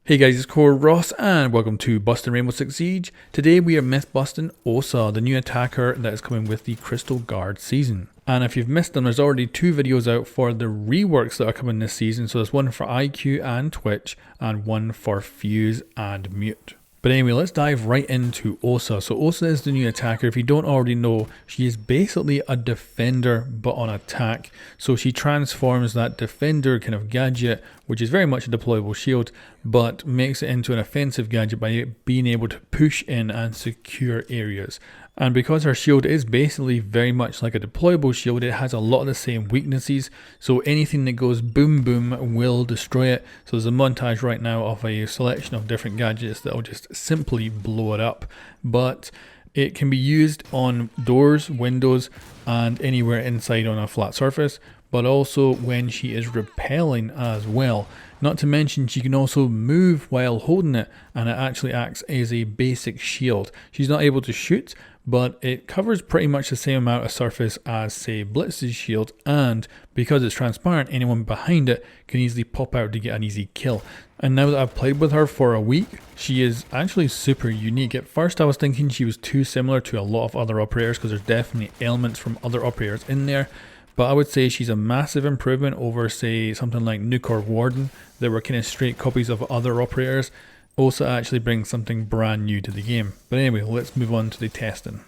Hey guys, it's Core Ross and welcome to Busting Rainbow Six Siege. Today we are myth-busting Osa, the new attacker that is coming with the Crystal Guard season. And if you've missed them, there's already 2 videos out for the reworks that are coming this season. So there's one for IQ and Twitch and one for Fuse and Mute. But anyway, let's dive right into Osa. So Osa is the new attacker. If you don't already know, she is basically a defender but on attack. So she transforms that defender kind of gadget, which is very much a deployable shield, but makes it into an offensive gadget by being able to push in and secure areas. And because her shield is basically very much like a deployable shield, it has a lot of the same weaknesses. So anything that goes boom boom will destroy it. So there's a montage right now of a selection of different gadgets that will just simply blow it up. But it can be used on doors, windows, and anywhere inside on a flat surface, but also when she is repelling as well. Not to mention she can also move while holding it, and it actually acts as a basic shield. She's not able to shoot, but it covers pretty much the same amount of surface as, say, Blitz's shield, and because it's transparent, anyone behind it can easily pop out to get an easy kill. And now that I've played with her for a week, she is actually super unique. At first I was thinking she was too similar to a lot of other operators because there's definitely elements from other operators in there. But I would say she's a massive improvement over, say, something like Nuke or Warden that were kind of straight copies of other operators. Osa actually brings something brand new to the game. But anyway, let's move on to the testing.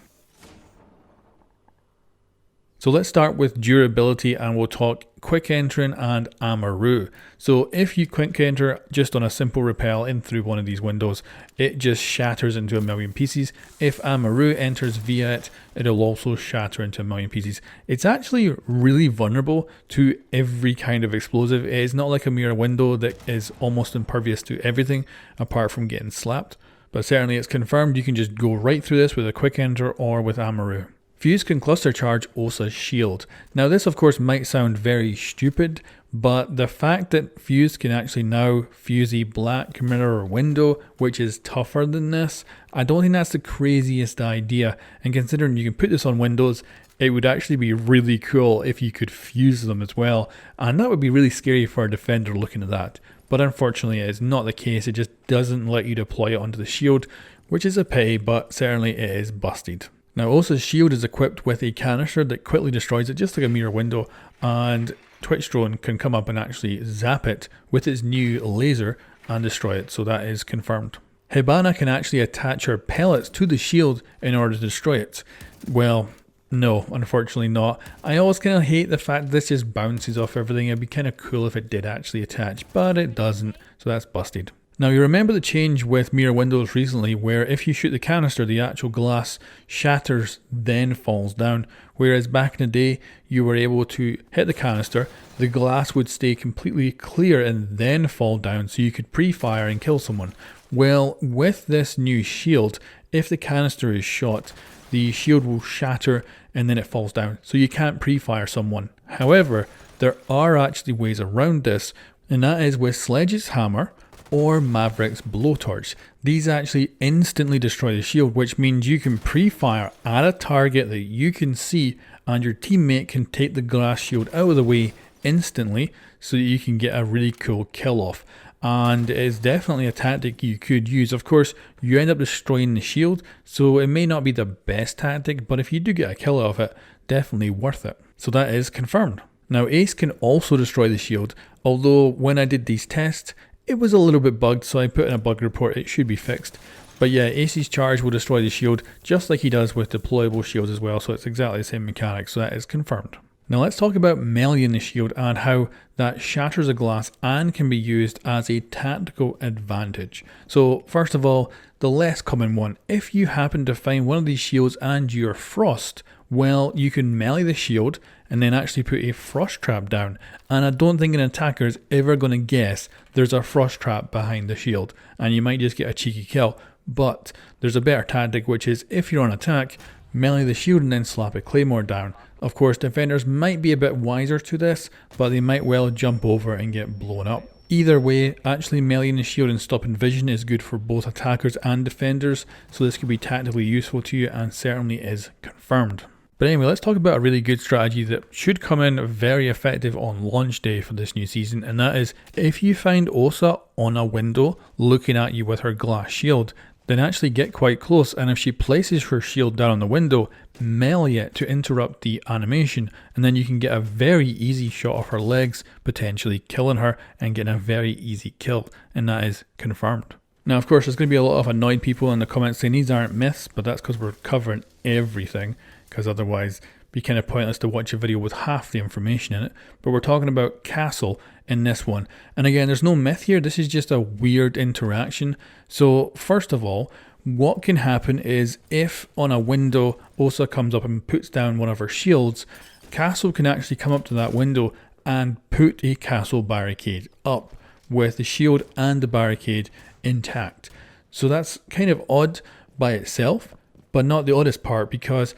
So let's start with durability and we'll talk quick entering and AMARU. So if you quick enter just on a simple repel in through one of these windows, it just shatters into a million pieces. If AMARU enters via it, it'll also shatter into a million pieces. It's actually really vulnerable to every kind of explosive. It is not like a mirror window that is almost impervious to everything apart from getting slapped. But certainly it's confirmed you can just go right through this with a quick enter or with AMARU. Fuse can cluster charge Osa's shield. Now this of course might sound very stupid, but the fact that Fuse can actually now fuse a black mirror window, which is tougher than this, I don't think that's the craziest idea. And considering you can put this on windows, it would actually be really cool if you could fuse them as well. And that would be really scary for a defender looking at that. But unfortunately it is not the case, it just doesn't let you deploy it onto the shield, which is a pity, but certainly it is busted. Now Osa's shield is equipped with a canister that quickly destroys it, just like a mirror window, and Twitch drone can come up and actually zap it with its new laser and destroy it, so that is confirmed. HIBANA can actually attach her pellets to the shield in order to destroy it. Well, no, unfortunately not. I always kind of hate the fact this just bounces off everything. It'd be kind of cool if it did actually attach, but it doesn't, so that's busted. Now you remember the change with mirror windows recently where if you shoot the canister the actual glass shatters then falls down, whereas back in the day you were able to hit the canister, the glass would stay completely clear and then fall down so you could pre-fire and kill someone. Well, with this new shield, if the canister is shot, the shield will shatter and then it falls down, so you can't pre-fire someone. However, there are actually ways around this, and that is with Sledge's hammer or Maverick's blowtorch. These actually instantly destroy the shield, which means you can pre-fire at a target that you can see and your teammate can take the glass shield out of the way instantly so that you can get a really cool kill off. And it is definitely a tactic you could use. Of course, you end up destroying the shield, so it may not be the best tactic, but if you do get a kill off it, definitely worth it. So that is confirmed. Now Ace can also destroy the shield, although when I did these tests, it was a little bit bugged, so I put in a bug report, it should be fixed. But yeah, Ace's charge will destroy the shield, just like he does with deployable shields as well, so it's exactly the same mechanic, so that is confirmed. Now let's talk about meleeing the shield and how that shatters a glass and can be used as a tactical advantage. So first of all, the less common one. If you happen to find one of these shields and you're frost, well, you can melee the shield and then actually put a frost trap down. And I don't think an attacker is ever going to guess there's a frost trap behind the shield, and you might just get a cheeky kill. But there's a better tactic, which is if you're on attack, melee the shield and then slap a claymore down. Of course, defenders might be a bit wiser to this, but they might well jump over and get blown up. Either way, actually meleeing the shield and stopping vision is good for both attackers and defenders, so this could be tactically useful to you and certainly is confirmed. But anyway, let's talk about a really good strategy that should come in very effective on launch day for this new season, and that is if you find Osa on a window looking at you with her glass shield, then actually get quite close, and if she places her shield down on the window, melee it to interrupt the animation, and then you can get a very easy shot of her legs, potentially killing her and getting a very easy kill, and that is confirmed. Now, of course, there's going to be a lot of annoyed people in the comments saying these aren't myths, but that's because we're covering everything, because otherwise it'd be kind of pointless to watch a video with half the information in it. But we're talking about castle in this one. And again, there's no myth here. This is just a weird interaction. So first of all, what can happen is if on a window Osa comes up and puts down one of her shields, Castle can actually come up to that window and put a castle barricade up with the shield and the barricade intact. So that's kind of odd by itself, but not the oddest part, because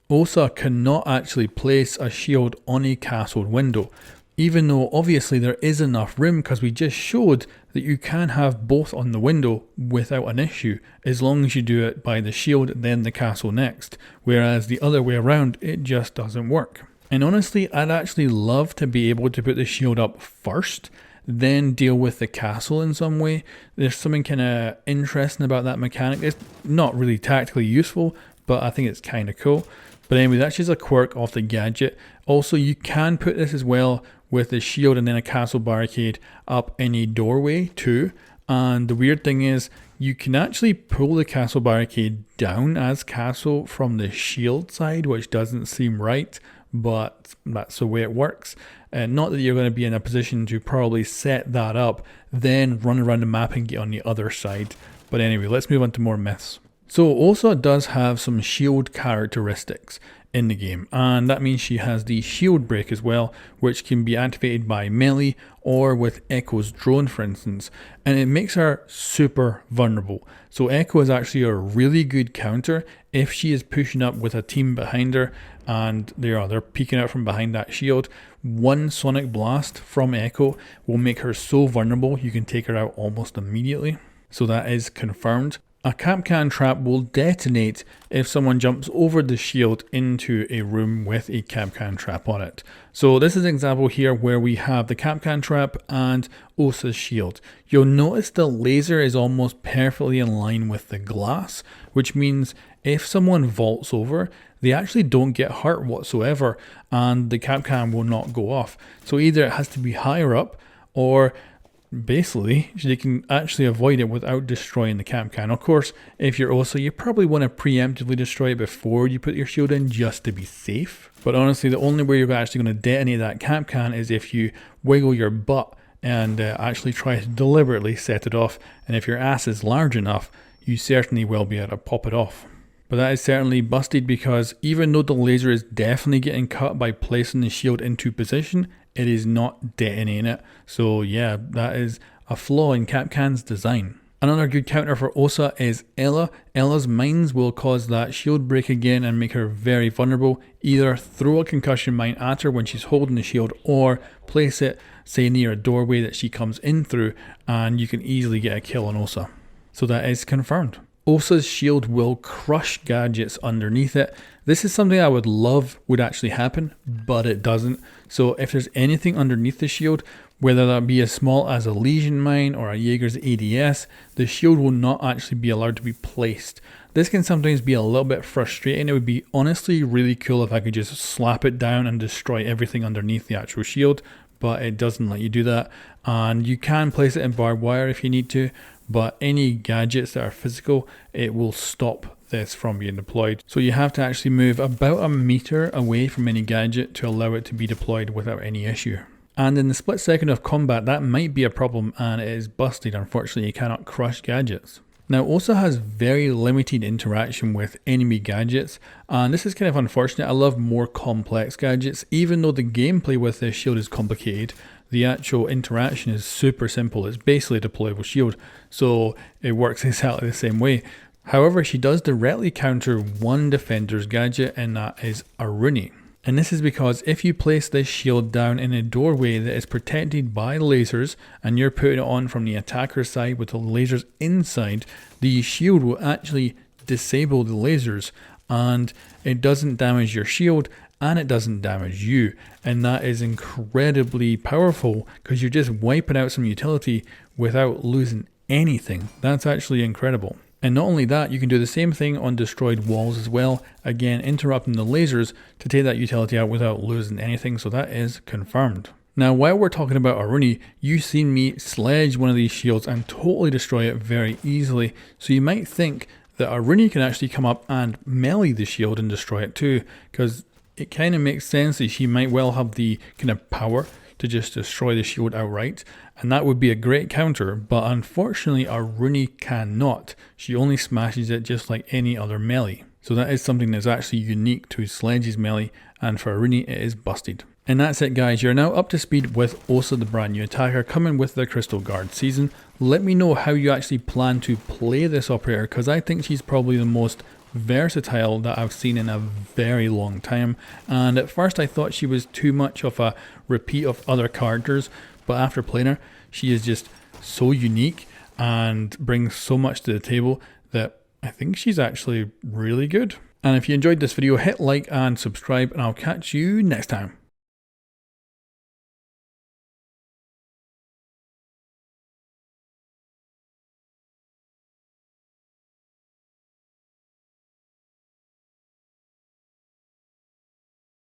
Osa cannot actually place a shield on a castled window, even though obviously there is enough room, because we just showed that you can have both on the window without an issue, as long as you do it by the shield then the castle next, whereas the other way around it just doesn't work. And honestly, I'd actually love to be able to put the shield up first, then deal with the castle in some way. There's something kind of interesting about that mechanic. It's not really tactically useful, but I think it's kind of cool. But anyway, that's just a quirk of the gadget. Also, you can put this as well with the shield and then a castle barricade up in a doorway too. And the weird thing is, you can actually pull the castle barricade down as castle from the shield side, which doesn't seem right, but that's the way it works. Not that you're going to be in a position to probably set that up, then run around the map and get on the other side. But anyway, let's move on to more myths. So Osa does have some shield characteristics in the game, and that means she has the shield break as well, which can be activated by melee or with Echo's drone, for instance, and it makes her super vulnerable. So Echo is actually a really good counter if she is pushing up with a team behind her and they're peeking out from behind that shield. One sonic blast from Echo will make her so vulnerable you can take her out almost immediately. So that is confirmed. A KAPKAN trap will detonate if someone jumps over the shield into a room with a KAPKAN trap on it. So this is an example here where we have the KAPKAN trap and Osa's shield. You'll notice the laser is almost perfectly in line with the glass, which means if someone vaults over, they actually don't get hurt whatsoever and the KAPKAN will not go off. So either it has to be higher up, or basically they can actually avoid it without destroying the KAPKAN. Of course, if you're Osa, you probably want to preemptively destroy it before you put your shield in, just to be safe. But honestly, the only way you're actually going to detonate that KAPKAN is if you wiggle your butt and actually try to deliberately set it off. And if your ass is large enough, you certainly will be able to pop it off. But that is certainly busted, because even though the laser is definitely getting cut by placing the shield into position, it is not detonating it. So yeah, that is a flaw in KAPKAN's design. Another good counter for Osa is Ela. Ela's mines will cause that shield break again and make her very vulnerable. Either throw a concussion mine at her when she's holding the shield, or place it, say, near a doorway that she comes in through, and you can easily get a kill on Osa. So that is confirmed. Osa's shield will crush gadgets underneath it. This is something I would love would actually happen, but it doesn't. So if there's anything underneath the shield, whether that be as small as a Legion mine or a Jaeger's ADS, the shield will not actually be allowed to be placed. This can sometimes be a little bit frustrating. It would be honestly really cool if I could just slap it down and destroy everything underneath the actual shield, but it doesn't let you do that. And you can place it in barbed wire if you need to, but any gadgets that are physical, it will stop this from being deployed. So you have to actually move about a meter away from any gadget to allow it to be deployed without any issue. And in the split second of combat, that might be a problem, and it is busted. Unfortunately, you cannot crush gadgets. Now, Osa has very limited interaction with enemy gadgets, and this is kind of unfortunate. I love more complex gadgets. Even though the gameplay with this shield is complicated, the actual interaction is super simple. It's basically a deployable shield, so it works exactly the same way. However, she does directly counter one defender's gadget, and that is ARUNI. And this is because if you place this shield down in a doorway that is protected by lasers, and you're putting it on from the attacker side with the lasers inside, the shield will actually disable the lasers, and it doesn't damage your shield and it doesn't damage you. And that is incredibly powerful because you're just wiping out some utility without losing anything. That's actually incredible. And not only that, you can do the same thing on destroyed walls as well. Again, interrupting the lasers to take that utility out without losing anything. So that is confirmed. Now, while we're talking about ARUNI, you've seen me sledge one of these shields and totally destroy it very easily. So you might think that ARUNI can actually come up and melee the shield and destroy it too, because it kind of makes sense that she might well have the kind of power to just destroy the shield outright, and that would be a great counter, but unfortunately ARUNI cannot. She only smashes it just like any other melee. So that is something that's actually unique to Sledge's melee, and for ARUNI it is busted. And that's it guys, you're now up to speed with Osa, the brand new attacker coming with the Crystal Guard season. Let me know how you actually plan to play this operator, because I think she's probably the most versatile that I've seen in a very long time. And at first I thought she was too much of a repeat of other characters, but after playing her, she is just so unique and brings so much to the table that I think she's actually really good. And if you enjoyed this video, hit like and subscribe, and I'll catch you next time.